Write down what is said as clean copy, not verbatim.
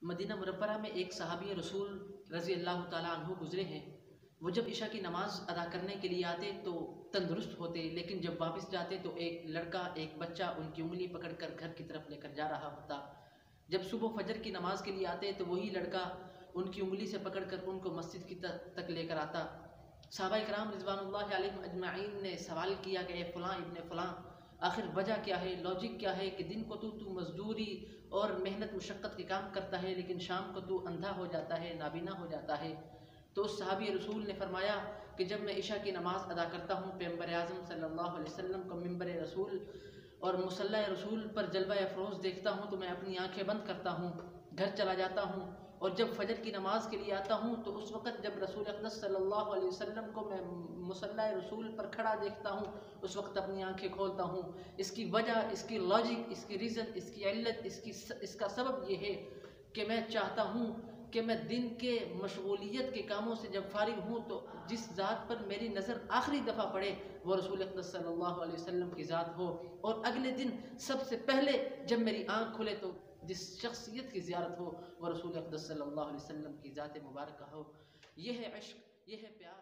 مدینہ منورہ میں ایک صحابی رسول رضی اللہ تعالیٰ عنہ گزرے ہیں۔ وہ جب عشاء کی نماز ادا کرنے کے لیے آتے تو تندرست ہوتے، لیکن جب واپس جاتے تو ایک لڑکا ایک بچہ ان کی انگلی پکڑ کر گھر کی طرف لے کر جا رہا ہوتا۔ جب صبح فجر کی نماز کے لیے آتے تو وہی لڑکا ان کی انگلی سے پکڑ کر ان کو مسجد کی تک لے کر آتا۔ صحابہ کرام رضوان اللہ علیہم اجمعین نے سوال کیا کہ اے فلاں ابن فلاں، آخر وجہ کیا ہے، لاجک کیا ہے کہ دن کو تو مزدوری اور محنت مشقت کے کام کرتا ہے، لیکن شام کو تو اندھا ہو جاتا ہے، نابینا ہو جاتا ہے؟ تو اس صحابی رسول نے فرمایا کہ جب میں عشاء کی نماز ادا کرتا ہوں، پیغمبر اعظم صلی اللہ علیہ وسلم کو منبر رسول اور مصلی رسول پر جلوہ افروز دیکھتا ہوں تو میں اپنی آنکھیں بند کرتا ہوں، گھر چلا جاتا ہوں، اور جب فجر کی نماز کے لیے آتا ہوں تو اس وقت جب رسول اقدس صلی اللہ علیہ وسلم کو میں مصلی رسول پر کھڑا دیکھتا ہوں اس وقت اپنی آنکھیں کھولتا ہوں۔ اس کی وجہ، اس کی لاجک، اس کی ریزن، اس کی علت، اس کا سبب یہ ہے کہ میں چاہتا ہوں کہ میں دن کے مشغولیت کے کاموں سے جب فارغ ہوں تو جس ذات پر میری نظر آخری دفعہ پڑے وہ رسول اقدس صلی اللہ علیہ وسلم کی ذات ہو، اور اگلے دن سب سے پہلے جب میری آنکھ کھلے تو جس شخصیت کی زیارت ہو وہ رسول اقدس صلی اللہ علیہ وسلم کی ذات مبارکہ ہو۔ یہ ہے عشق، یہ ہے پیار۔